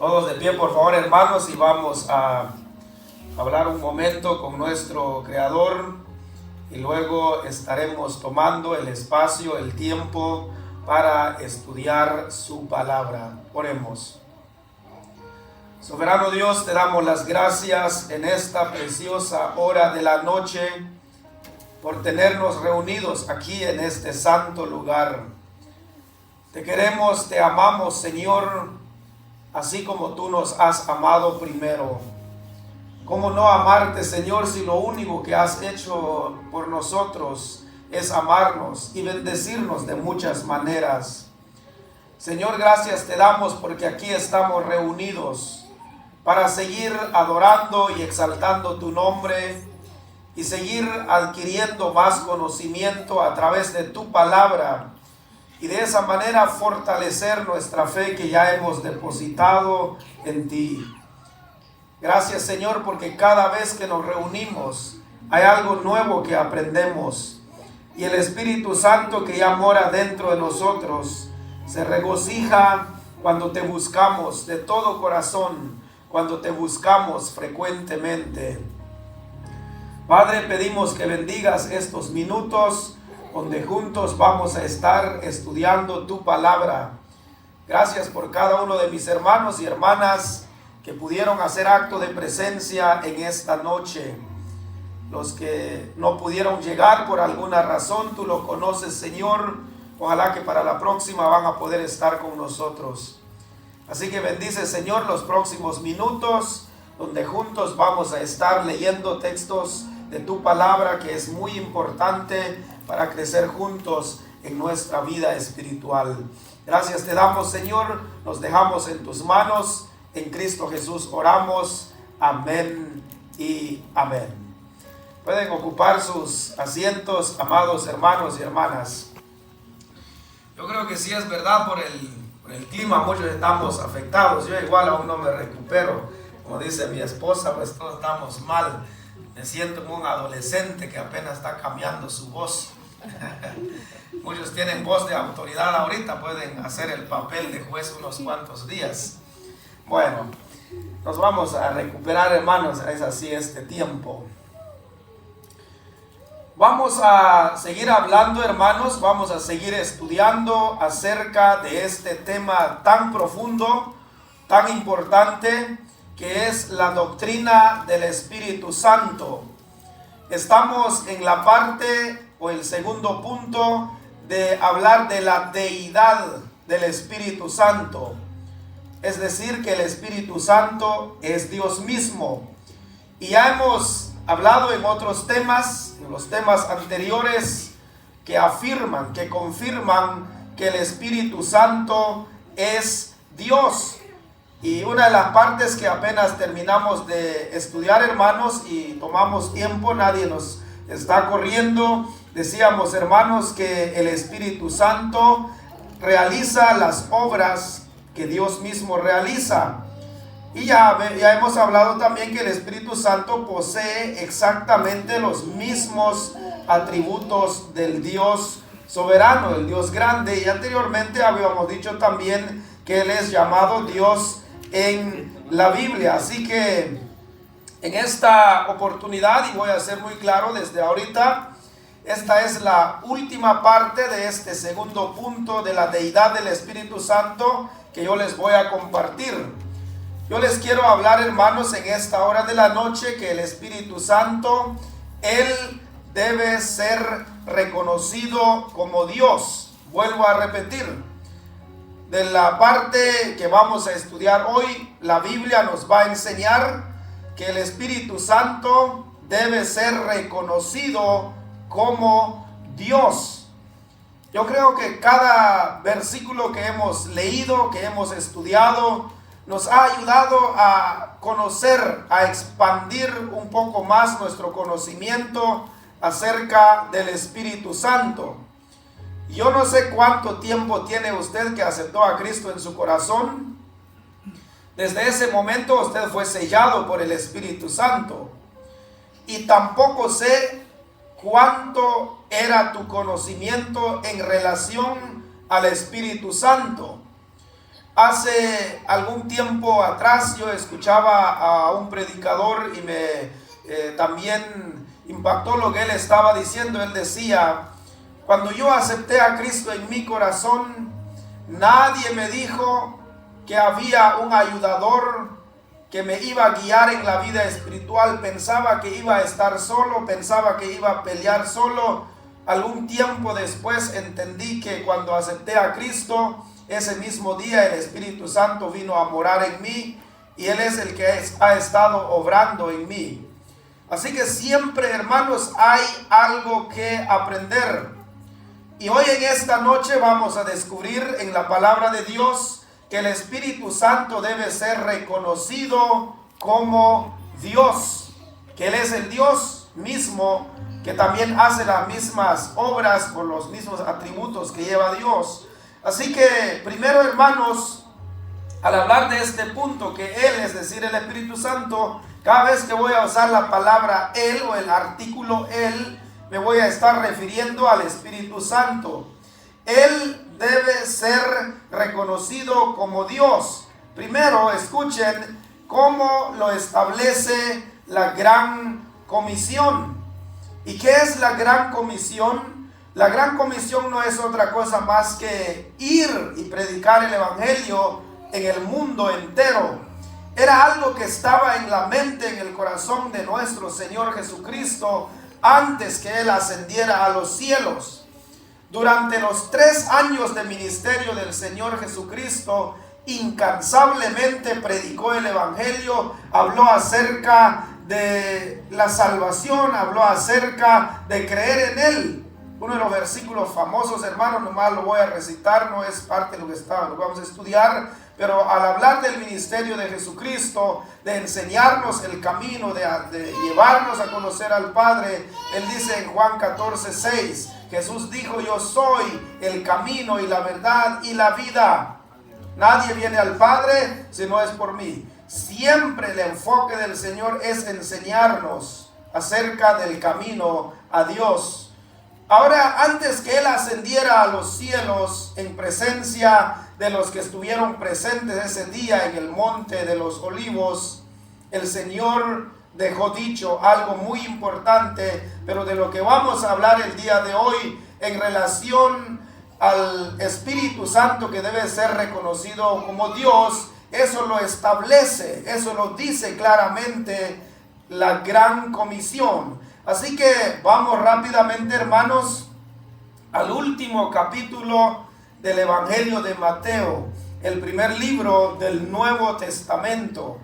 Todos de pie, por favor, hermanos, y vamos a hablar un momento con nuestro Creador y luego estaremos tomando el espacio, el tiempo para estudiar su palabra. Oremos. Soberano Dios, te damos las gracias en esta preciosa hora de la noche por tenernos reunidos aquí en este santo lugar. Te queremos, te amamos, Señor, así como tú nos has amado primero. ¿Cómo no amarte, Señor, si lo único que has hecho por nosotros es amarnos y bendecirnos de muchas maneras? Señor, gracias te damos porque aquí estamos reunidos para seguir adorando y exaltando tu nombre y seguir adquiriendo más conocimiento a través de tu palabra y de esa manera fortalecer nuestra fe que ya hemos depositado en ti. Gracias, Señor, porque cada vez que nos reunimos hay algo nuevo que aprendemos y el Espíritu Santo que ya mora dentro de nosotros se regocija cuando te buscamos de todo corazón, cuando te buscamos frecuentemente. Padre, pedimos que bendigas estos minutos donde juntos vamos a estar estudiando tu palabra. Gracias por cada uno de mis hermanos y hermanas que pudieron hacer acto de presencia en esta noche. Los que no pudieron llegar por alguna razón, tú lo conoces, Señor. Ojalá que para la próxima van a poder estar con nosotros. Así que bendice, Señor, los próximos minutos donde juntos vamos a estar leyendo textos de tu palabra, que es muy importante para crecer juntos en nuestra vida espiritual. Gracias te damos, Señor, nos dejamos en tus manos, en Cristo Jesús oramos, amén y amén. Pueden ocupar sus asientos, amados hermanos y hermanas. Yo creo que sí es verdad, por el clima muchos estamos afectados. Yo igual aún no me recupero, como dice mi esposa, pues todos estamos mal. Me siento como un adolescente que apenas está cambiando su voz. Muchos tienen voz de autoridad ahorita, pueden hacer el papel de juez unos cuantos días. Bueno, nos vamos a recuperar, hermanos, es así este tiempo. Vamos a seguir hablando, hermanos, vamos a seguir estudiando acerca de este tema tan profundo, tan importante, que es la doctrina del Espíritu Santo. Estamos en la parte o el segundo punto de hablar de la deidad del Espíritu Santo. Es decir, que el Espíritu Santo es Dios mismo. Y ya hemos hablado en otros temas, en los temas anteriores, que afirman, que confirman que el Espíritu Santo es Dios. Y una de las partes que apenas terminamos de estudiar, hermanos, y tomamos tiempo, nadie nos está corriendo, decíamos, hermanos, que el Espíritu Santo realiza las obras que Dios mismo realiza. Y ya hemos hablado también que el Espíritu Santo posee exactamente los mismos atributos del Dios soberano, el Dios grande. Y anteriormente habíamos dicho también que Él es llamado Dios en la Biblia. Así que en esta oportunidad, y voy a ser muy claro desde ahorita, esta es la última parte de este segundo punto de la deidad del Espíritu Santo que yo les voy a compartir. Yo les quiero hablar, hermanos, en esta hora de la noche que el Espíritu Santo, Él debe ser reconocido como Dios. Vuelvo a repetir. De la parte que vamos a estudiar hoy, la Biblia nos va a enseñar que el Espíritu Santo debe ser reconocido como Dios. Yo creo que cada versículo que hemos leído, que hemos estudiado, nos ha ayudado a conocer, a expandir un poco más nuestro conocimiento acerca del Espíritu Santo. Yo no sé cuánto tiempo tiene usted que aceptó a Cristo en su corazón. Desde ese momento usted fue sellado por el Espíritu Santo. Y tampoco sé cuánto era tu conocimiento en relación al Espíritu Santo. Hace algún tiempo atrás yo escuchaba a un predicador y me también impactó lo que él estaba diciendo. Él decía: cuando yo acepté a Cristo en mi corazón, nadie me dijo que había un ayudador que me iba a guiar en la vida espiritual. Pensaba que iba a estar solo, pensaba que iba a pelear solo. Algún tiempo después entendí que cuando acepté a Cristo, ese mismo día el Espíritu Santo vino a morar en mí y Él es el que ha estado obrando en mí. Así que siempre, hermanos, hay algo que aprender. Y hoy en esta noche vamos a descubrir en la palabra de Dios que el Espíritu Santo debe ser reconocido como Dios, que Él es el Dios mismo, que también hace las mismas obras con los mismos atributos que lleva Dios. Así que primero, hermanos, al hablar de este punto, que Él, es decir, el Espíritu Santo, cada vez que voy a usar la palabra Él o el artículo Él, me voy a estar refiriendo al Espíritu Santo. Él debe ser reconocido como Dios. Primero, escuchen cómo lo establece la Gran Comisión. ¿Y qué es la Gran Comisión? La Gran Comisión no es otra cosa más que ir y predicar el Evangelio en el mundo entero. Era algo que estaba en la mente, en el corazón de nuestro Señor Jesucristo antes que Él ascendiera a los cielos. Durante los 3 años de ministerio del Señor Jesucristo, incansablemente predicó el Evangelio, habló acerca de la salvación, habló acerca de creer en Él. Uno de los versículos famosos, hermanos, nomás lo voy a recitar, no es parte de lo que vamos a estudiar, pero al hablar del ministerio de Jesucristo, de enseñarnos el camino, de llevarnos a conocer al Padre, Él dice en Juan 14:6, Jesús dijo: yo soy el camino y la verdad y la vida. Nadie viene al Padre si no es por mí. Siempre el enfoque del Señor es enseñarnos acerca del camino a Dios. Ahora, antes que Él ascendiera a los cielos en presencia de los que estuvieron presentes ese día en el monte de los olivos, el Señor dejó dicho algo muy importante, pero de lo que vamos a hablar el día de hoy en relación al Espíritu Santo, que debe ser reconocido como Dios. Eso lo establece, eso lo dice claramente la Gran Comisión. Así que vamos rápidamente, hermanos, al último capítulo del Evangelio de Mateo, el primer libro del Nuevo Testamento.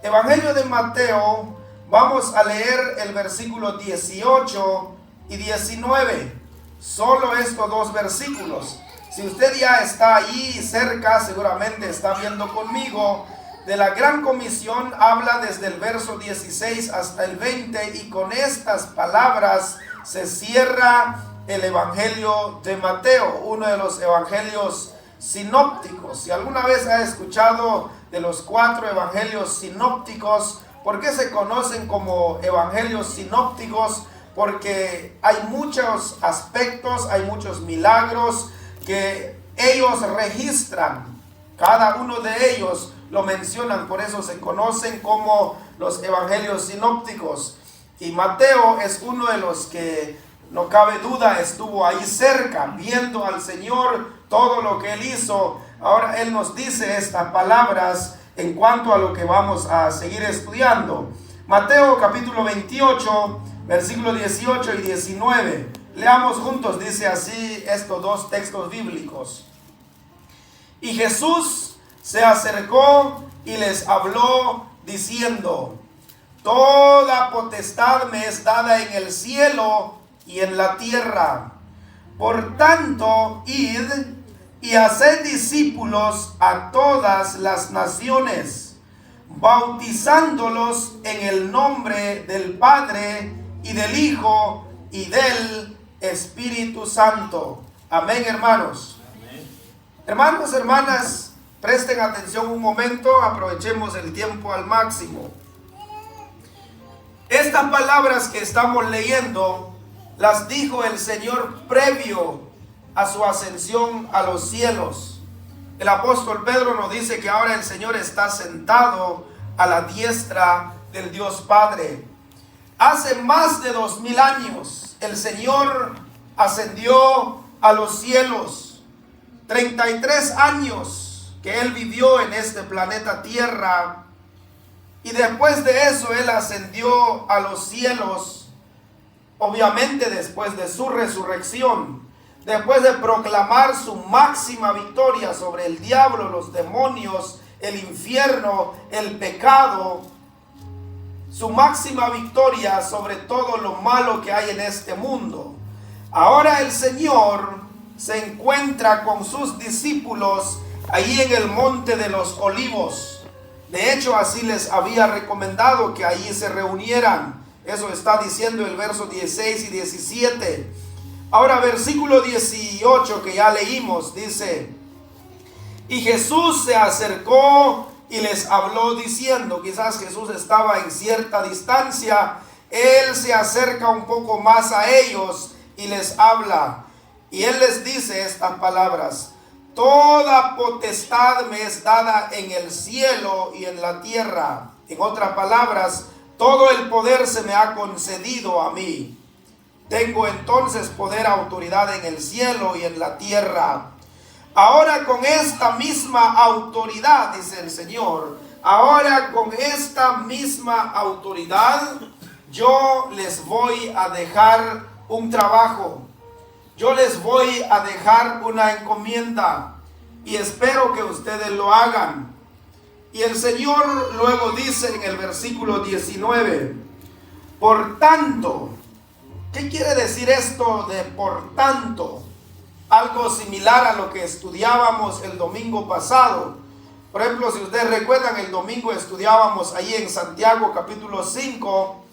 Evangelio de Mateo, vamos a leer el versículo 18 y 19. Solo estos 2 versículos. Si usted ya está ahí cerca, seguramente está viendo conmigo. De la Gran Comisión habla desde el verso 16 hasta el 20, y con estas palabras se cierra el Evangelio de Mateo, uno de los evangelios sinópticos. Si alguna vez ha escuchado de los 4 evangelios sinópticos, ¿por qué se conocen como evangelios sinópticos? Porque hay muchos aspectos, hay muchos milagros que ellos registran. Cada uno de ellos lo mencionan, por eso se conocen como los evangelios sinópticos. Y Mateo es uno de los que, no cabe duda, estuvo ahí cerca, viendo al Señor, todo lo que Él hizo. Ahora Él nos dice estas palabras en cuanto a lo que vamos a seguir estudiando. Mateo capítulo 28, versículos 18 y 19. Leamos juntos, dice así estos 2 textos bíblicos. Y Jesús se acercó y les habló diciendo: toda potestad me es dada en el cielo y en la tierra. Por tanto, id y haced discípulos a todas las naciones, bautizándolos en el nombre del Padre y del Hijo y del Espíritu Santo. Amén, hermanos. Amén. Hermanos, hermanas, presten atención un momento, aprovechemos el tiempo al máximo. Estas palabras que estamos leyendo las dijo el Señor previo a su ascensión a los cielos. el apóstol Pedro nos dice que ahora el Señor está sentado a la diestra del Dios Padre. Hace más de 2000 años el Señor ascendió a los cielos. 33 años que Él vivió en este planeta Tierra. Y después de eso Él ascendió a los cielos. Obviamente después de su resurrección. Después de proclamar su máxima victoria sobre el diablo, los demonios, el infierno, el pecado. Su máxima victoria sobre todo lo malo que hay en este mundo. Ahora el Señor se encuentra con sus discípulos ahí en el monte de los olivos. De hecho, así les había recomendado que allí se reunieran. Eso está diciendo el verso 16 y 17. Ahora versículo 18 que ya leímos dice: y Jesús se acercó y les habló diciendo, quizás Jesús estaba en cierta distancia, Él se acerca un poco más a ellos y les habla. Y Él les dice estas palabras: toda potestad me es dada en el cielo y en la tierra. En otras palabras, todo el poder se me ha concedido a mí. Tengo entonces poder, autoridad en el cielo y en la tierra. Ahora con esta misma autoridad, dice el Señor, ahora con esta misma autoridad, yo les voy a dejar un trabajo. Yo les voy a dejar una encomienda y espero que ustedes lo hagan. Y el Señor luego dice en el versículo 19, por tanto, ¿qué quiere decir esto de por tanto? Algo similar a lo que estudiábamos el domingo pasado. Por ejemplo, si ustedes recuerdan, el domingo estudiábamos ahí en Santiago capítulo 5,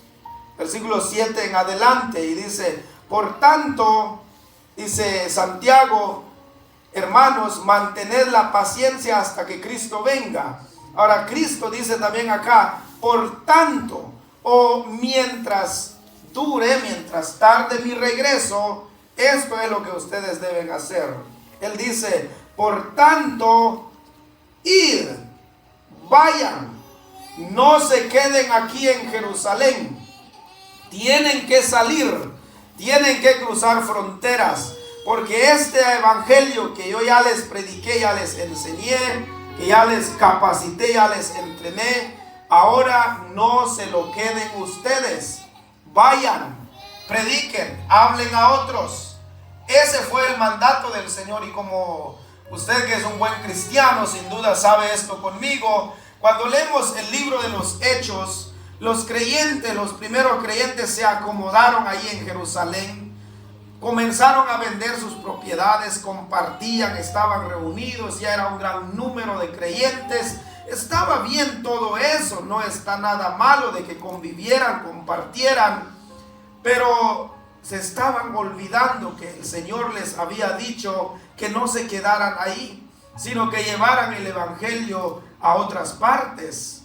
versículo 7 en adelante, y dice, por tanto, dice Santiago, hermanos, mantened la paciencia hasta que Cristo venga. Ahora Cristo dice también acá, por tanto, o mientras dure, mientras tarde mi regreso, esto es lo que ustedes deben hacer. Él dice, por tanto, id, vayan, no se queden aquí en Jerusalén. Tienen que salir, tienen que cruzar fronteras, porque este evangelio que yo ya les prediqué, ya les enseñé, que ya les capacité, ya les entrené, ahora no se lo queden ustedes. Vayan, prediquen, hablen a otros. Ese fue el mandato del Señor, y como usted que es un buen cristiano sin duda sabe esto conmigo, cuando leemos el libro de los Hechos, los creyentes, los primeros creyentes se acomodaron ahí en Jerusalén, comenzaron a vender sus propiedades, compartían, estaban reunidos, ya era un gran número de creyentes. Estaba bien todo eso, no está nada malo de que convivieran, compartieran, pero se estaban olvidando que el Señor les había dicho que no se quedaran ahí, sino que llevaran el evangelio a otras partes,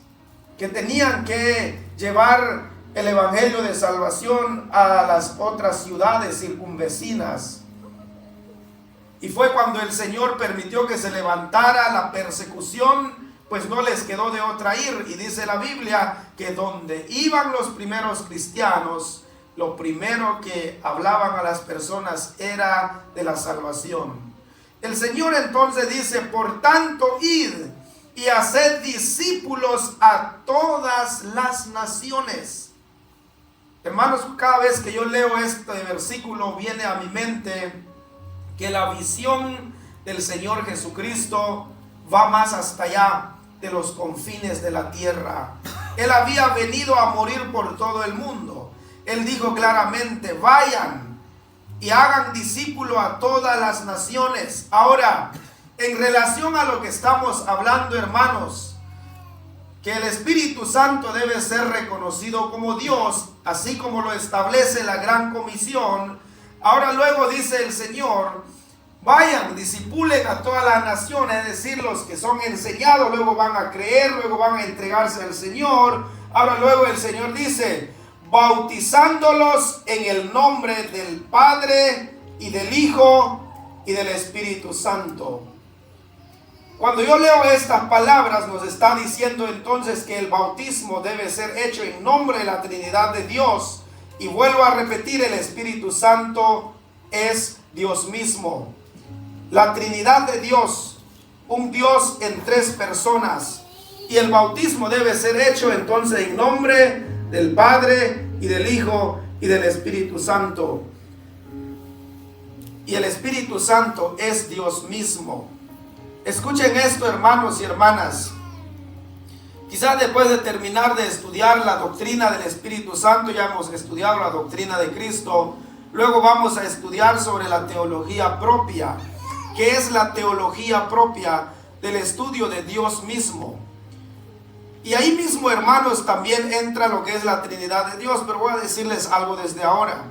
que tenían que llevar el evangelio de salvación a las otras ciudades circunvecinas. Y fue cuando el Señor permitió que se levantara la persecución, pues no les quedó de otra ir. Y dice la Biblia que donde iban los primeros cristianos, lo primero que hablaban a las personas era de la salvación. El Señor entonces dice, por tanto, id y haced discípulos a todas las naciones. Hermanos, cada vez que yo leo este versículo viene a mi mente que la visión del Señor Jesucristo va más hasta allá de los confines de la tierra. Él había venido a morir por todo el mundo. Él dijo claramente, vayan y hagan discípulo a todas las naciones. Ahora, en relación a lo que estamos hablando, hermanos, que el Espíritu Santo debe ser reconocido como Dios, así como lo establece la Gran Comisión. Ahora luego dice el Señor, vayan, discipulen a todas las naciones, es decir, los que son enseñados, luego van a creer, luego van a entregarse al Señor. Ahora luego el Señor dice, bautizándolos en el nombre del Padre y del Hijo y del Espíritu Santo. Cuando yo leo estas palabras, nos está diciendo entonces que el bautismo debe ser hecho en nombre de la Trinidad de Dios. Y vuelvo a repetir, el Espíritu Santo es Dios mismo. La Trinidad de Dios, un Dios en tres personas. Y el bautismo debe ser hecho entonces en nombre del Padre y del Hijo y del Espíritu Santo. Y el Espíritu Santo es Dios mismo. Escuchen esto, hermanos y hermanas. Quizás después de terminar de estudiar la doctrina del Espíritu Santo, ya hemos estudiado la doctrina de Cristo, luego vamos a estudiar sobre la teología propia. ¿Qué es la teología propia? Del estudio de Dios mismo. Y ahí mismo, hermanos, también entra lo que es la Trinidad de Dios, pero voy a decirles algo desde ahora.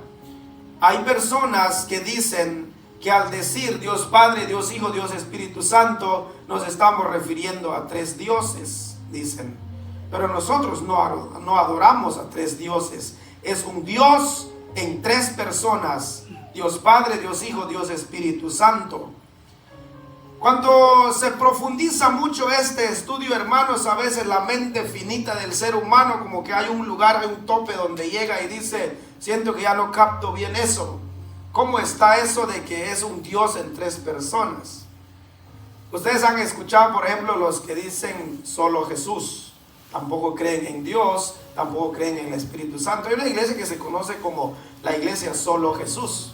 Hay personas que dicen que al decir Dios Padre, Dios Hijo, Dios Espíritu Santo, nos estamos refiriendo a tres dioses, dicen. Pero nosotros no adoramos a tres dioses. Es un Dios en tres personas: Dios Padre, Dios Hijo, Dios Espíritu Santo. Cuando se profundiza mucho este estudio, hermanos, a veces la mente finita del ser humano, como que hay un lugar, hay un tope donde llega y dice: siento que ya no capto bien eso. ¿Cómo está eso de que es un Dios en tres personas? Ustedes han escuchado, por ejemplo, los que dicen solo Jesús. Tampoco creen en Dios, tampoco creen en el Espíritu Santo. Hay una iglesia que se conoce como la iglesia solo Jesús.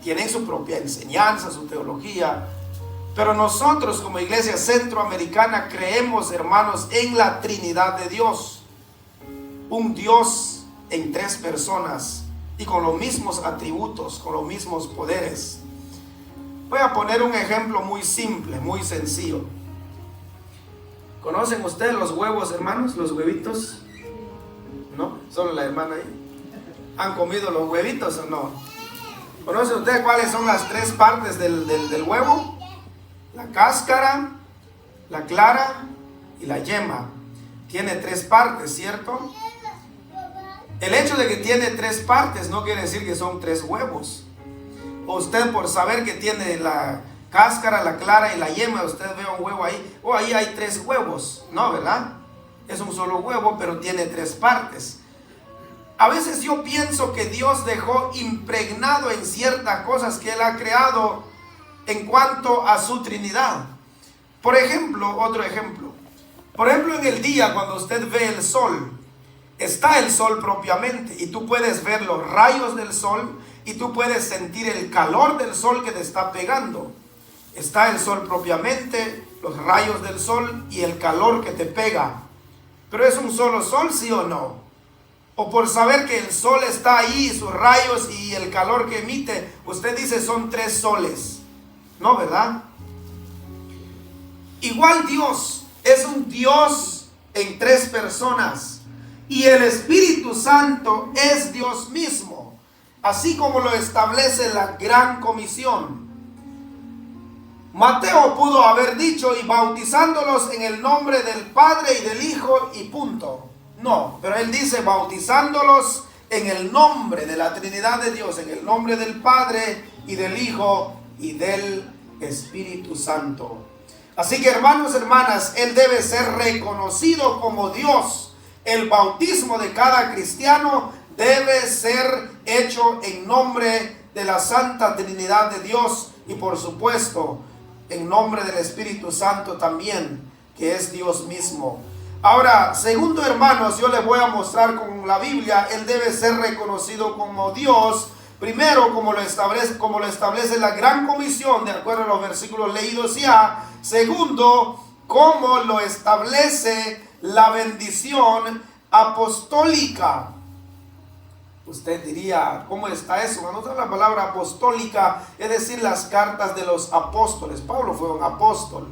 Tienen su propia enseñanza, su teología. Pero nosotros como iglesia centroamericana creemos, hermanos, en la Trinidad de Dios. Un Dios en tres personas y con los mismos atributos, con los mismos poderes. Voy a poner un ejemplo muy simple, muy sencillo. ¿Conocen ustedes los huevos, hermanos? ¿Los huevitos? ¿No? Solo la hermana ahí. ¿Han comido los huevitos o no? ¿Conocen ustedes cuáles son las tres partes del huevo? La cáscara, la clara y la yema. Tiene tres partes, ¿cierto? El hecho de que tiene tres partes no quiere decir que son tres huevos. Usted, por saber que tiene la cáscara, la clara y la yema, usted ve un huevo ahí, ahí hay tres huevos. No, ¿verdad? Es un solo huevo, pero tiene tres partes. A veces yo pienso que Dios dejó impregnado en ciertas cosas que Él ha creado en cuanto a su Trinidad. Por ejemplo, otro ejemplo. Por ejemplo, en el día cuando usted ve el sol, está el sol propiamente y tú puedes ver los rayos del sol y tú puedes sentir el calor del sol que te está pegando. Está el sol propiamente, los rayos del sol y el calor que te pega. Pero ¿es un solo sol, sí o no? O por saber que el sol está ahí, sus rayos y el calor que emite, usted dice son tres soles. No, ¿verdad? Igual Dios es un Dios en tres personas. Y el Espíritu Santo es Dios mismo, así como lo establece la Gran Comisión. Mateo pudo haber dicho: y bautizándolos en el nombre del Padre y del Hijo, y punto. No, pero él dice: bautizándolos en el nombre de la Trinidad de Dios, en el nombre del Padre y del Hijo y del Espíritu Santo. Así que, hermanos, hermanas, Él debe ser reconocido como Dios. El bautismo de cada cristiano debe ser hecho en nombre de la Santa Trinidad de Dios y, por supuesto, en nombre del Espíritu Santo también, que es Dios mismo. Ahora, segundo, hermanos, yo les voy a mostrar con la Biblia, Él debe ser reconocido como Dios. Primero, como lo establece la Gran Comisión, de acuerdo a los versículos leídos ya. Segundo, como lo establece la bendición apostólica. Usted diría: ¿cómo está eso? Cuando usa la palabra apostólica, es decir, las cartas de los apóstoles. Pablo fue un apóstol.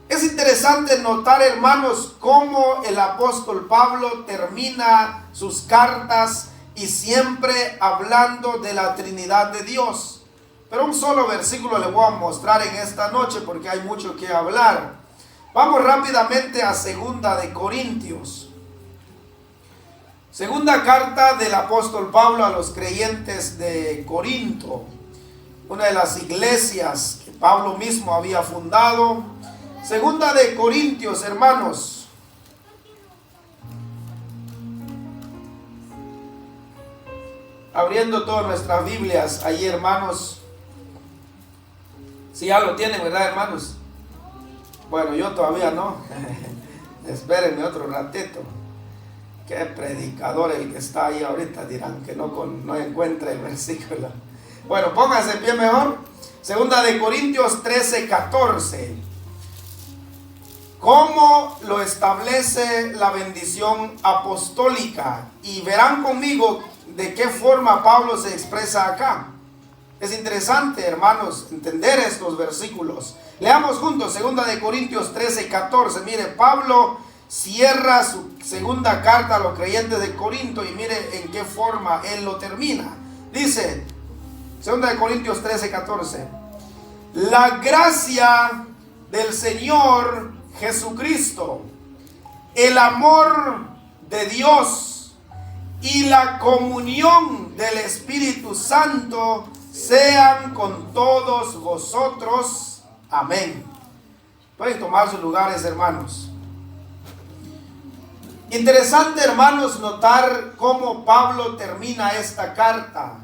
Es interesante notar, hermanos, cómo el apóstol Pablo termina sus cartas y siempre hablando de la Trinidad de Dios. Pero un solo versículo le voy a mostrar en esta noche porque hay mucho que hablar. Vamos rápidamente a 2 de Corintios. Segunda carta del apóstol Pablo a los creyentes de Corinto, una de las iglesias que Pablo mismo había fundado. Segunda de Corintios, hermanos. Abriendo todas nuestras Biblias ahí, hermanos. Si ya lo tienen, ¿verdad, hermanos? Bueno, yo todavía no. Espérenme otro ratito. Qué predicador el que está ahí ahorita. Dirán que no encuentra el versículo. Bueno, pónganse en pie mejor. Segunda de Corintios 13:14. ¿Cómo lo establece la bendición apostólica? Y verán conmigo de qué forma Pablo se expresa acá. Es interesante, hermanos, entender estos versículos. Leamos juntos, segunda de Corintios 13:14. Mire, Pablo cierra su segunda carta a los creyentes de Corinto y mire en qué forma él lo termina. Dice, segunda de Corintios 13:14. La gracia del Señor Jesucristo, el amor de Dios y la comunión del Espíritu Santo sean con todos vosotros. Amén. Pueden tomar sus lugares, hermanos. Interesante, hermanos, notar cómo Pablo termina esta carta.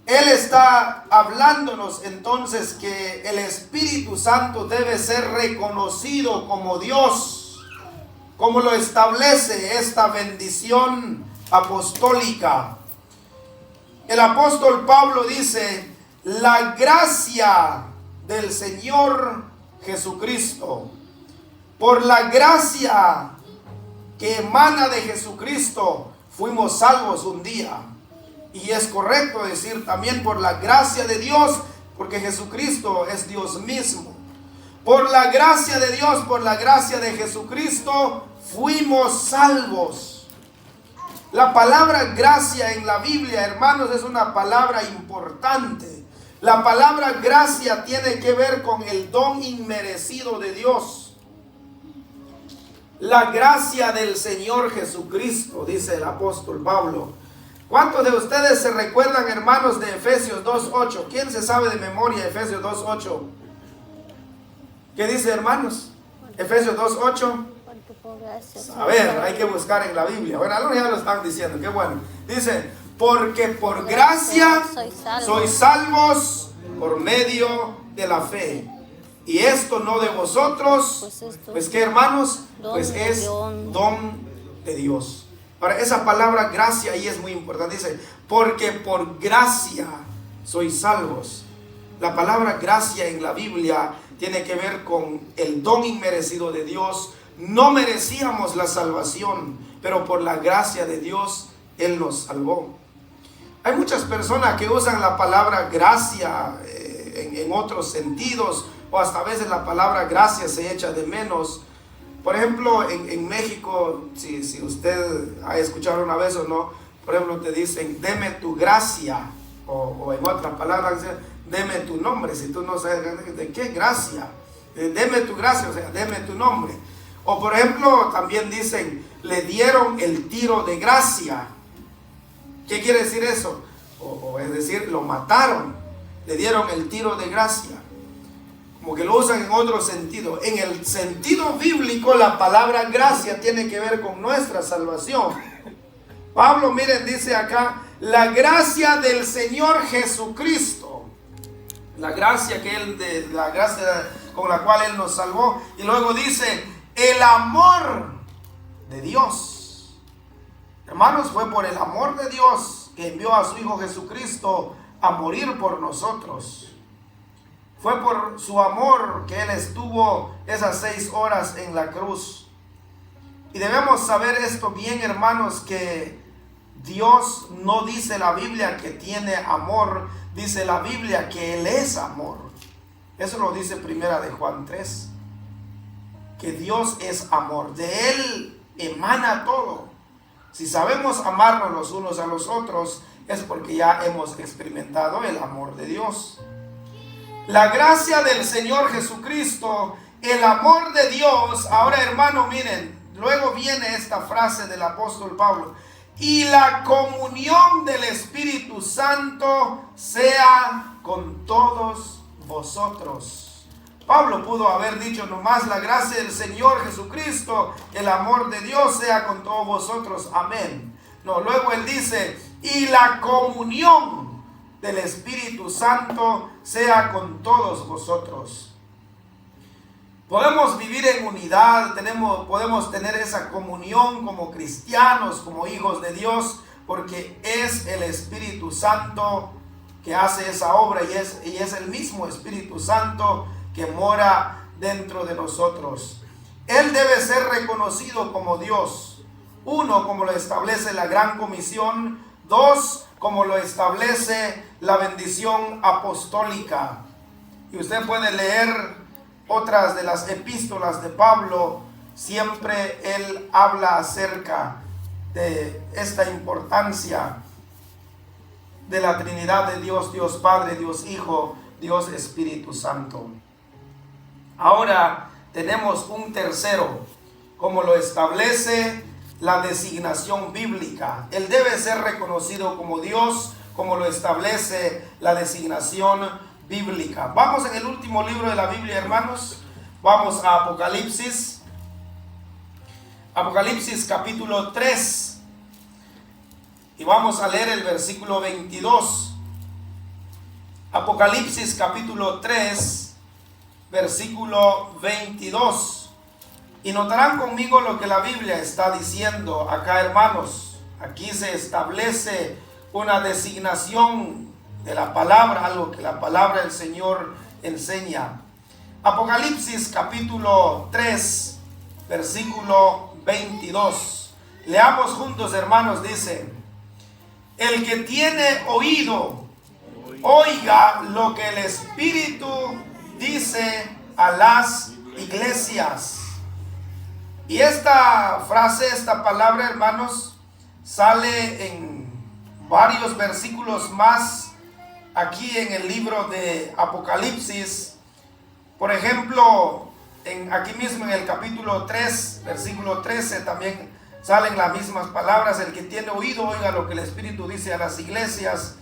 Él está hablándonos entonces que el Espíritu Santo debe ser reconocido como Dios, como lo establece esta bendición apostólica. El apóstol Pablo dice, la gracia del Señor Jesucristo, por la gracia que emana de Jesucristo, fuimos salvos un día. Y es correcto decir también por la gracia de Dios, porque Jesucristo es Dios mismo. Por la gracia de Dios, por la gracia de Jesucristo, fuimos salvos. La palabra gracia en la Biblia, hermanos, es una palabra importante. La palabra gracia tiene que ver con el don inmerecido de Dios. La gracia del Señor Jesucristo, dice el apóstol Pablo. ¿Cuántos de ustedes se recuerdan, hermanos, de Efesios 2:8? ¿Quién se sabe de memoria Efesios 2:8? ¿Qué dice, hermanos? Efesios 2:8. A ver, hay que buscar en la Biblia. Bueno, algunos ya lo están diciendo, qué bueno. Dice, porque por gracia sois salvos por medio de la fe. Y esto no de vosotros, pues que, hermanos, pues es don de Dios. Ahora, esa palabra gracia ahí es muy importante. Dice, porque por gracia sois salvos. La palabra gracia en la Biblia tiene que ver con el don inmerecido de Dios. No merecíamos la salvación, pero por la gracia de Dios, Él nos salvó. Hay muchas personas que usan la palabra gracia en otros sentidos, o hasta a veces la palabra gracia se echa de menos. Por ejemplo, en México, si usted ha escuchado una vez o no, por ejemplo, te dicen, deme tu gracia, o en otras palabras, deme tu nombre. Si tú no sabes de qué gracia, deme tu gracia, o sea, deme tu nombre. O por ejemplo, también dicen, le dieron el tiro de gracia. ¿Qué quiere decir eso? O es decir, lo mataron, le dieron el tiro de gracia. Como que lo usan en otro sentido. En el sentido bíblico, la palabra gracia tiene que ver con nuestra salvación. Pablo, miren, dice acá, la gracia del Señor Jesucristo. La gracia con la cual Él nos salvó. Y luego dice, el amor de Dios. Hermanos, fue por el amor de Dios que envió a su Hijo Jesucristo a morir por nosotros. Fue por su amor que Él estuvo esas 6 horas en la cruz. Y debemos saber esto bien, hermanos, que Dios no dice la Biblia que tiene amor, dice la Biblia que Él es amor. Eso lo dice primera de Juan 3. Que Dios es amor, de Él emana todo. Si sabemos amarnos los unos a los otros, es porque ya hemos experimentado el amor de Dios. La gracia del Señor Jesucristo, el amor de Dios. Ahora, hermano, miren, luego viene esta frase del apóstol Pablo. Y la comunión del Espíritu Santo sea con todos vosotros. Pablo pudo haber dicho nomás: la gracia del Señor Jesucristo, el amor de Dios sea con todos vosotros. Amén. No, luego él dice: y la comunión del Espíritu Santo sea con todos vosotros. Podemos vivir en unidad, podemos tener esa comunión como cristianos, como hijos de Dios, porque es el Espíritu Santo que hace esa obra, y es el mismo Espíritu Santo que mora dentro de nosotros. Él debe ser reconocido como Dios. Uno, como lo establece la Gran Comisión. Dos, como lo establece la bendición apostólica. Y usted puede leer otras de las epístolas de Pablo. Siempre él habla acerca de esta importancia de la Trinidad de Dios, Dios Padre, Dios Hijo, Dios Espíritu Santo. Ahora tenemos un tercero, como lo establece la designación bíblica. Él debe ser reconocido como Dios, como lo establece la designación bíblica. Vamos en el último libro de la Biblia, hermanos. Vamos a Apocalipsis. Apocalipsis capítulo 3. Y vamos a leer el versículo 22. Apocalipsis capítulo 3. Versículo 22. Y notarán conmigo lo que la Biblia está diciendo acá, hermanos. Aquí se establece una designación de la palabra, algo que la palabra del Señor enseña. Apocalipsis capítulo 3, versículo 22. Leamos juntos, hermanos. Dice: el que tiene oído, oiga lo que el Espíritu dice a las iglesias. Y esta frase, esta palabra, hermanos, sale en varios versículos más aquí en el libro de Apocalipsis. Por ejemplo, aquí mismo en el capítulo 3, versículo 13, también salen las mismas palabras: el que tiene oído, oiga lo que el Espíritu dice a las iglesias.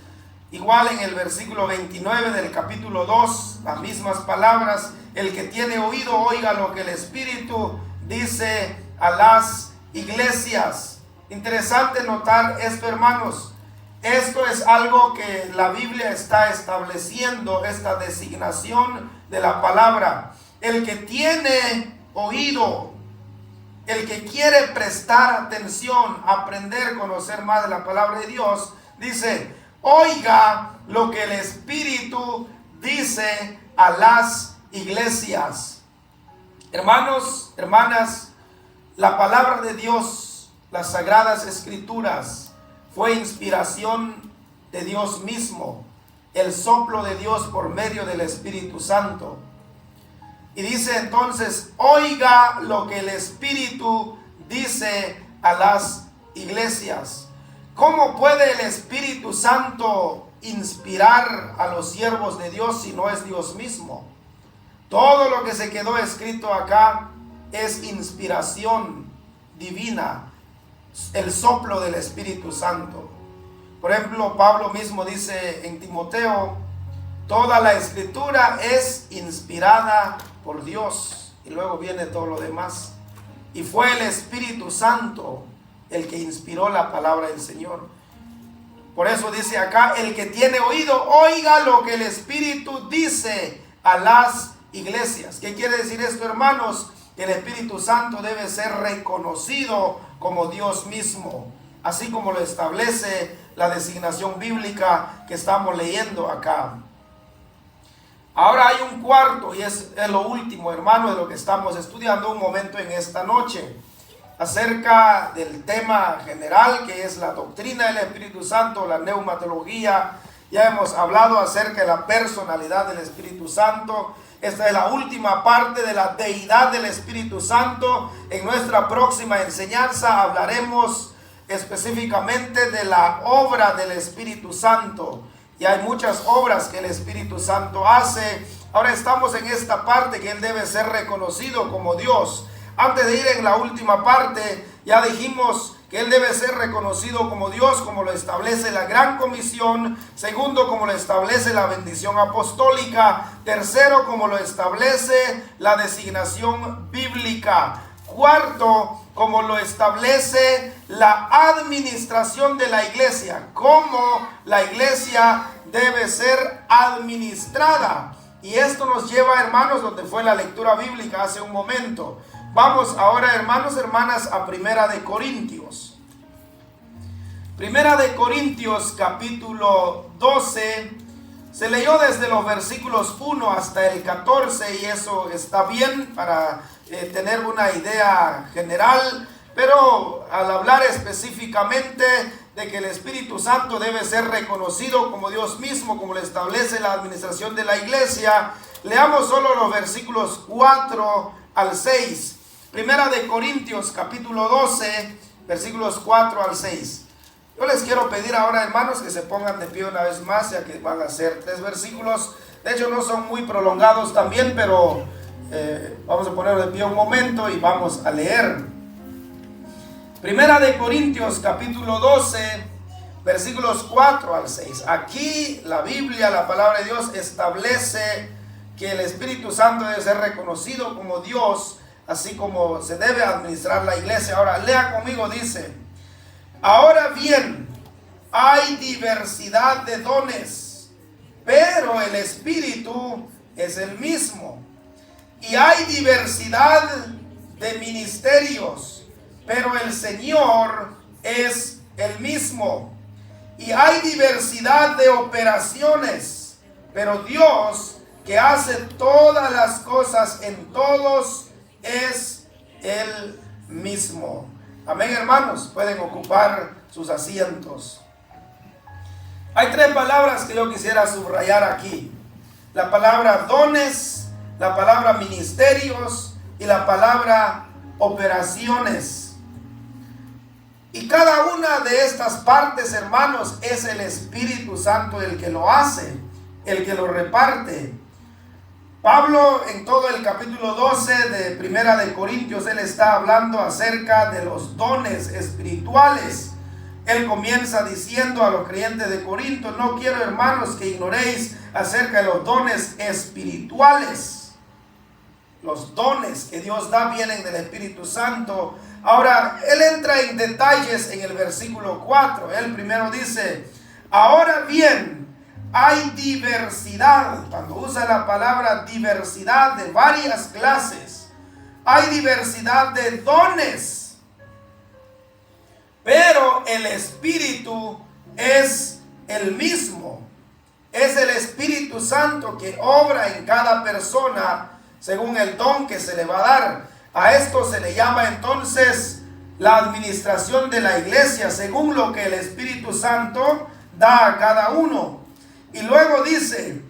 Igual en el versículo 29 del capítulo 2, las mismas palabras: el que tiene oído, oiga lo que el Espíritu dice a las iglesias. Interesante notar esto, hermanos. Esto es algo que la Biblia está estableciendo, esta designación de la palabra. El que tiene oído, el que quiere prestar atención, aprender, conocer más de la palabra de Dios, dice: oiga lo que el Espíritu dice a las iglesias. Hermanos, hermanas, la palabra de Dios, las sagradas escrituras, fue inspiración de Dios mismo, el soplo de Dios por medio del Espíritu Santo. Y dice entonces: oiga lo que el Espíritu dice a las iglesias. ¿Cómo puede el Espíritu Santo inspirar a los siervos de Dios si no es Dios mismo? Todo lo que se quedó escrito acá es inspiración divina, el soplo del Espíritu Santo. Por ejemplo, Pablo mismo dice en Timoteo: toda la escritura es inspirada por Dios. Y luego viene todo lo demás. Y fue el Espíritu Santo el que inspiró la palabra del Señor. Por eso dice acá: el que tiene oído, oiga lo que el Espíritu dice a las iglesias. ¿Qué quiere decir esto, hermanos? Que el Espíritu Santo debe ser reconocido como Dios mismo, así como lo establece la designación bíblica que estamos leyendo acá. Ahora hay un cuarto, y es lo último, hermano, de lo que estamos estudiando un momento en esta noche, acerca del tema general, que es la doctrina del Espíritu Santo, la neumatología. Ya hemos hablado acerca de la personalidad del Espíritu Santo. Esta es la última parte de la deidad del Espíritu Santo. En nuestra próxima enseñanza hablaremos específicamente de la obra del Espíritu Santo. Y hay muchas obras que el Espíritu Santo hace. Ahora estamos en esta parte que Él debe ser reconocido como Dios. Antes de ir en la última parte, ya dijimos que Él debe ser reconocido como Dios, como lo establece la Gran Comisión. Segundo, como lo establece la bendición apostólica. Tercero, como lo establece la designación bíblica. Cuarto, como lo establece la administración de la iglesia, cómo la iglesia debe ser administrada. Y esto nos lleva, hermanos, donde fue la lectura bíblica hace un momento. Vamos ahora, hermanos, hermanas, a Primera de Corintios. Primera de Corintios, capítulo 12. Se leyó desde los versículos 1 hasta el 14 y eso está bien para tener una idea general. Pero al hablar específicamente de que el Espíritu Santo debe ser reconocido como Dios mismo, como lo establece la administración de la iglesia, leamos solo los versículos 4 al 6. Primera de Corintios, capítulo 12, versículos 4 al 6. Yo les quiero pedir ahora, hermanos, que se pongan de pie una vez más, ya que van a ser 3 versículos. De hecho, no son muy prolongados también, pero vamos a poner de pie un momento y vamos a leer. Primera de Corintios, capítulo 12, versículos 4 al 6. Aquí la Biblia, la palabra de Dios, establece que el Espíritu Santo debe ser reconocido como Dios, así como se debe administrar la iglesia. Ahora, lea conmigo, dice: ahora bien, hay diversidad de dones, pero el Espíritu es el mismo. Y hay diversidad de ministerios, pero el Señor es el mismo. Y hay diversidad de operaciones, pero Dios, que hace todas las cosas en todos, es el mismo. Amén, hermanos. Pueden ocupar sus asientos. Hay 3 palabras que yo quisiera subrayar aquí: la palabra dones, la palabra ministerios y la palabra operaciones. Y cada una de estas partes, hermanos, es el Espíritu Santo el que lo hace, el que lo reparte. Pablo, en todo el capítulo 12 de Primera de Corintios, él está hablando acerca de los dones espirituales. Él comienza diciendo a los creyentes de Corinto: no quiero, hermanos, que ignoréis acerca de los dones espirituales. Los dones que Dios da vienen del Espíritu Santo. Ahora, él entra en detalles en el versículo 4. Él primero dice: ahora bien, hay diversidad. Cuando usa la palabra diversidad, de varias clases, hay diversidad de dones, pero el Espíritu es el mismo. Es el Espíritu Santo que obra en cada persona según el don que se le va a dar. A esto se le llama entonces la administración de la iglesia, según lo que el Espíritu Santo da a cada uno. Y luego dice: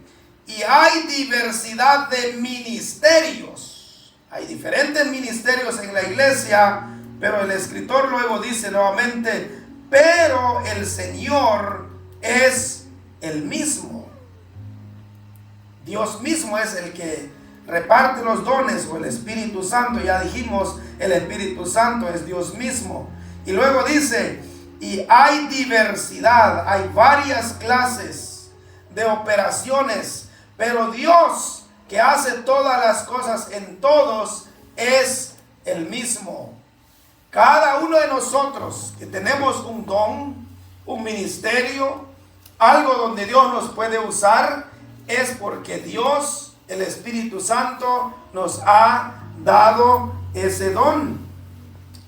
y hay diversidad de ministerios. Hay diferentes ministerios en la iglesia, pero el escritor luego dice nuevamente: pero el Señor es el mismo. Dios mismo es el que reparte los dones, o el Espíritu Santo. Ya dijimos, el Espíritu Santo es Dios mismo. Y luego dice: y hay diversidad, hay varias clases de operaciones, pero Dios, que hace todas las cosas en todos, es el mismo. Cada uno de nosotros que tenemos un don, un ministerio, algo donde Dios nos puede usar, es porque Dios, el Espíritu Santo, nos ha dado ese don.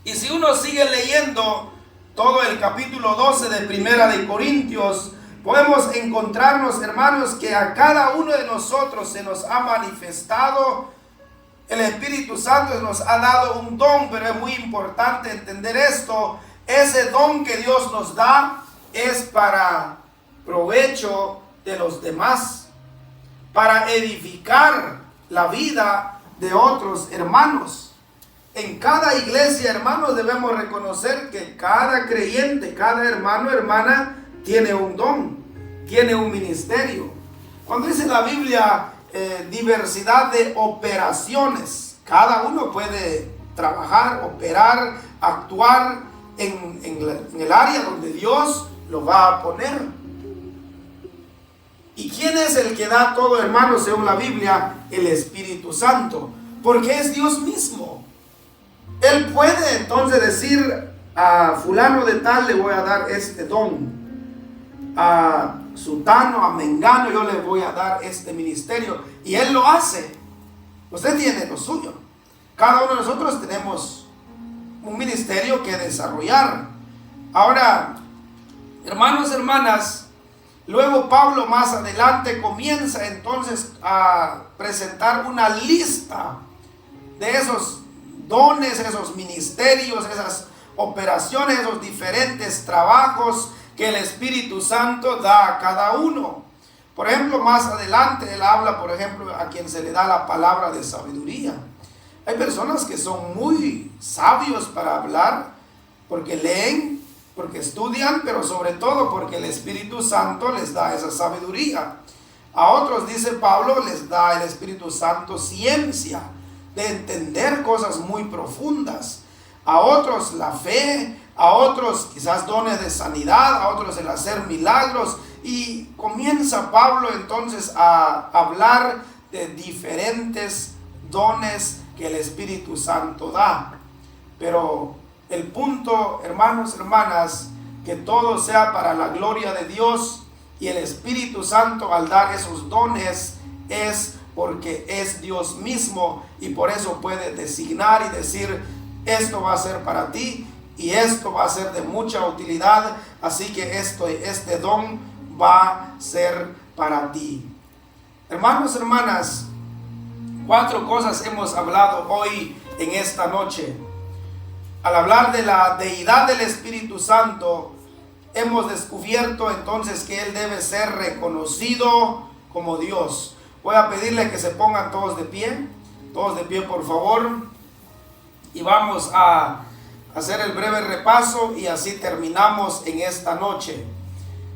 Y si uno sigue leyendo todo el capítulo 12 de Primera de Corintios, podemos encontrarnos, hermanos, que a cada uno de nosotros se nos ha manifestado el Espíritu Santo, nos ha dado un don. Pero es muy importante entender esto: ese don que Dios nos da es para provecho de los demás, para edificar la vida de otros hermanos. En cada iglesia, hermanos, debemos reconocer que cada creyente, cada hermano, hermana, tiene un don, tiene un ministerio. Cuando dice la Biblia diversidad de operaciones, cada uno puede trabajar, operar, actuar en el área donde Dios lo va a poner. ¿Y quién es el que da todo, hermanos, según la Biblia? El Espíritu Santo, porque es Dios mismo. Él puede entonces decir: a fulano de tal le voy a dar este don, a sutano, a mengano yo le voy a dar este ministerio, y Él lo hace. Usted tiene lo suyo. Cada uno de nosotros tenemos un ministerio que desarrollar. Ahora, hermanos, hermanas, luego Pablo más adelante comienza entonces a presentar una lista de esos dones, esos ministerios, esas operaciones, esos diferentes trabajos que el Espíritu Santo da a cada uno. Por ejemplo, más adelante él habla, por ejemplo, a quien se le da la palabra de sabiduría. Hay personas que son muy sabios para hablar, porque leen, porque estudian, pero sobre todo porque el Espíritu Santo les da esa sabiduría. A otros, dice Pablo, les da el Espíritu Santo ciencia de entender cosas muy profundas. A otros la fe, a otros quizás dones de sanidad, a otros el hacer milagros. Y comienza Pablo entonces a hablar de diferentes dones que el Espíritu Santo da. Pero el punto, hermanos, hermanas, que todo sea para la gloria de Dios, y el Espíritu Santo al dar esos dones es porque es Dios mismo, y por eso puede designar y decir: esto va a ser para ti y esto va a ser de mucha utilidad, así que este don va a ser para ti. Hermanos, hermanas, 4 cosas hemos hablado hoy en esta noche. Al hablar de la deidad del Espíritu Santo, hemos descubierto entonces que Él debe ser reconocido como Dios. Voy a pedirle que se pongan todos de pie por favor, y vamos a hacer el breve repaso y así terminamos en esta noche.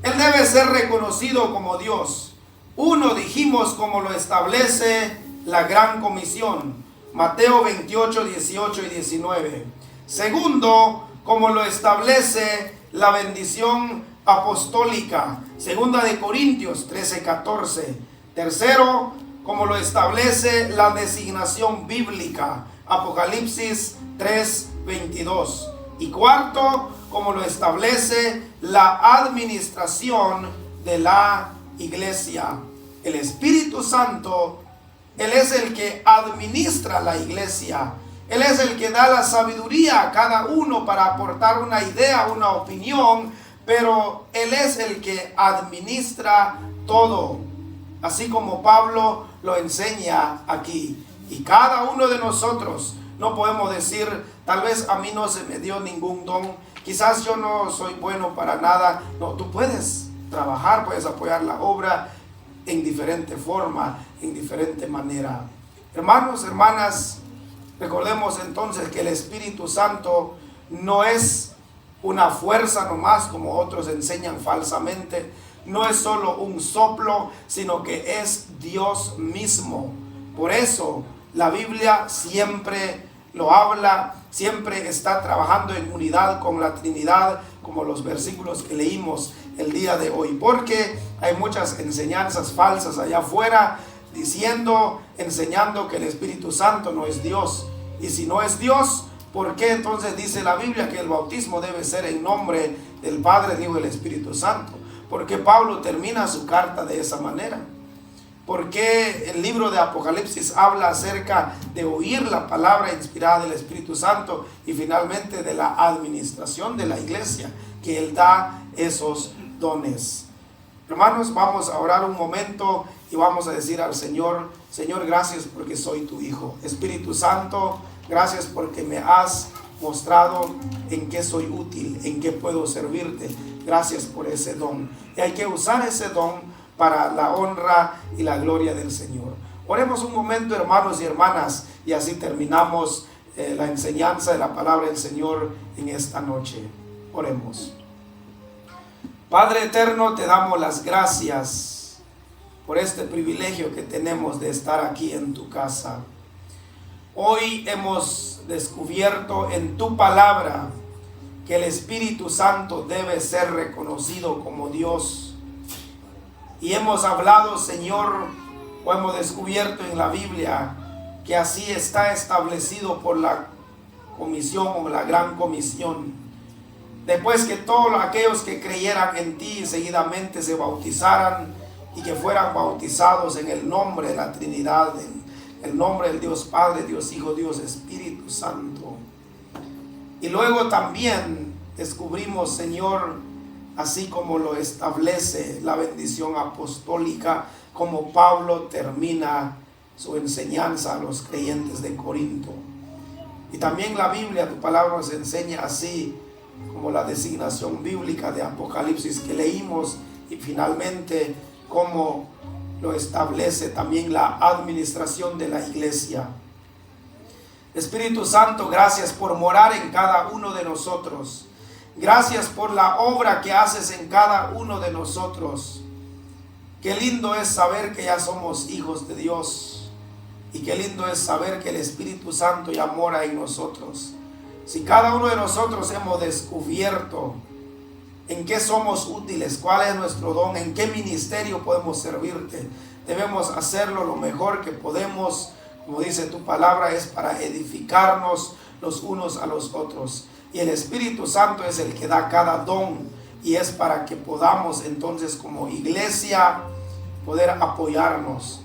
Él debe ser reconocido como Dios. 1, dijimos, como lo establece la Gran Comisión, Mateo 28, 18 y 19. 2, como lo establece la bendición apostólica, 2 de Corintios 13, 14. 3, como lo establece la designación bíblica, Apocalipsis 3, 22. Y 4, como lo establece la administración de la iglesia. El Espíritu Santo, Él es el que administra la iglesia. Él es el que da la sabiduría a cada uno para aportar una idea, una opinión, pero Él es el que administra todo, así como Pablo lo enseña aquí. Y cada uno de nosotros no podemos decir: tal vez a mí no se me dio ningún don, quizás yo no soy bueno para nada. No, tú puedes trabajar, puedes apoyar la obra en diferente forma, en diferente manera. Hermanos, hermanas, recordemos entonces que el Espíritu Santo no es una fuerza nomás, como otros enseñan falsamente. No es solo un soplo, sino que es Dios mismo. Por eso la Biblia siempre lo habla, siempre está trabajando en unidad con la Trinidad, como los versículos que leímos el día de hoy. Porque hay muchas enseñanzas falsas allá afuera enseñando que el Espíritu Santo no es Dios. Y si no es Dios, ¿por qué entonces dice la Biblia que el bautismo debe ser en nombre del Padre, Hijo y del Espíritu Santo? ¿Por qué Pablo termina su carta de esa manera? ¿Por qué el libro de Apocalipsis habla acerca de oír la palabra inspirada del Espíritu Santo y finalmente de la administración de la iglesia, que Él da esos dones? Hermanos, vamos a orar un momento y vamos a decir al Señor: Señor, gracias porque soy tu hijo. Espíritu Santo, gracias porque me has mostrado en qué soy útil, en qué puedo servirte. Gracias por ese don. Y hay que usar ese don para la honra y la gloria del Señor. Oremos un momento, hermanos y hermanas, y así terminamos la enseñanza de la palabra del Señor en esta noche. Oremos. Padre eterno, te damos las gracias por este privilegio que tenemos de estar aquí en tu casa. Hoy hemos descubierto en tu palabra que el Espíritu Santo debe ser reconocido como Dios. Y hemos hablado, Señor, o hemos descubierto en la Biblia que así está establecido por la comisión o la gran comisión. Después que todos aquellos que creyeran en ti seguidamente se bautizaran y que fueran bautizados en el nombre de la Trinidad, en el nombre del Dios Padre, Dios Hijo, Dios Espíritu Santo. Y luego también descubrimos, Señor, así como lo establece la bendición apostólica, como Pablo termina su enseñanza a los creyentes de Corinto. Y también la Biblia, tu palabra nos enseña así como la designación bíblica de Apocalipsis que leímos, y finalmente como lo establece también la administración de la iglesia. Espíritu Santo, gracias por morar en cada uno de nosotros. Gracias por la obra que haces en cada uno de nosotros. Qué lindo es saber que ya somos hijos de Dios. Y qué lindo es saber que el Espíritu Santo ya mora en nosotros. Si cada uno de nosotros hemos descubierto en qué somos útiles, cuál es nuestro don, en qué ministerio podemos servirte, debemos hacerlo lo mejor que podemos. Como dice tu palabra, es para edificarnos los unos a los otros. Y el Espíritu Santo es el que da cada don, y es para que podamos entonces como iglesia poder apoyarnos.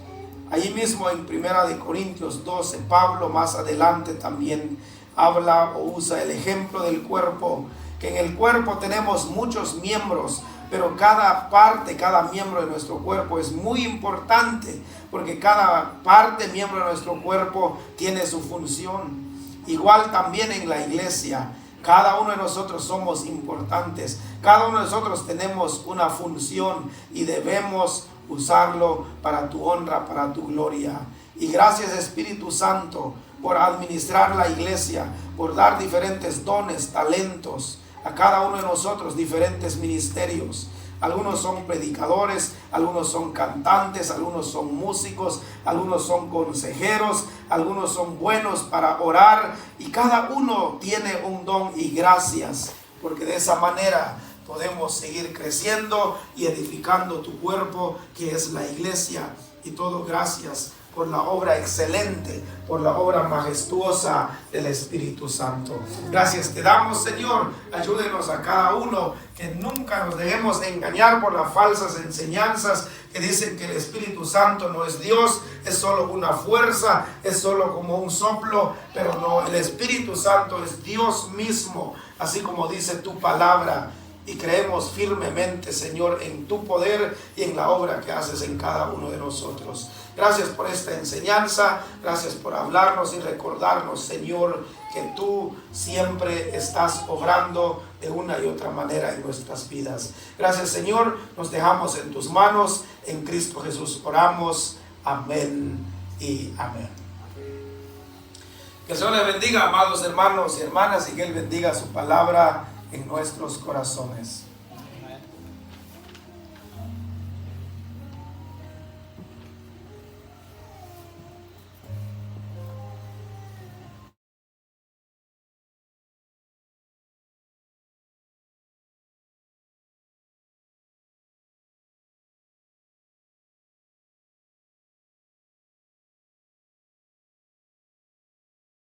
Allí mismo en 1 Corintios 12, Pablo más adelante también habla o usa el ejemplo del cuerpo, que en el cuerpo tenemos muchos miembros, pero cada parte, cada miembro de nuestro cuerpo es muy importante, porque cada parte, miembro de nuestro cuerpo, tiene su función. Igual también en la iglesia, cada uno de nosotros somos importantes, cada uno de nosotros tenemos una función y debemos usarlo para tu honra, para tu gloria. Y gracias, Espíritu Santo, por administrar la iglesia, por dar diferentes dones, talentos a cada uno de nosotros, diferentes ministerios. Algunos son predicadores, algunos son cantantes, algunos son músicos, algunos son consejeros, algunos son buenos para orar, y cada uno tiene un don. Y gracias, porque de esa manera podemos seguir creciendo y edificando tu cuerpo, que es la iglesia. Y todo gracias por la obra excelente, por la obra majestuosa del Espíritu Santo. Gracias te damos, Señor. Ayúdenos a cada uno, que nunca nos dejemos engañar por las falsas enseñanzas que dicen que el Espíritu Santo no es Dios, es solo una fuerza, es solo como un soplo. Pero no, el Espíritu Santo es Dios mismo, así como dice tu palabra. Y creemos firmemente, Señor, en tu poder y en la obra que haces en cada uno de nosotros. Gracias por esta enseñanza, gracias por hablarnos y recordarnos, Señor, que tú siempre estás obrando de una y otra manera en nuestras vidas. Gracias, Señor, nos dejamos en tus manos, en Cristo Jesús oramos. Amén y amén. Que el Señor les bendiga, amados hermanos y hermanas, y que Él bendiga su palabra en nuestros corazones.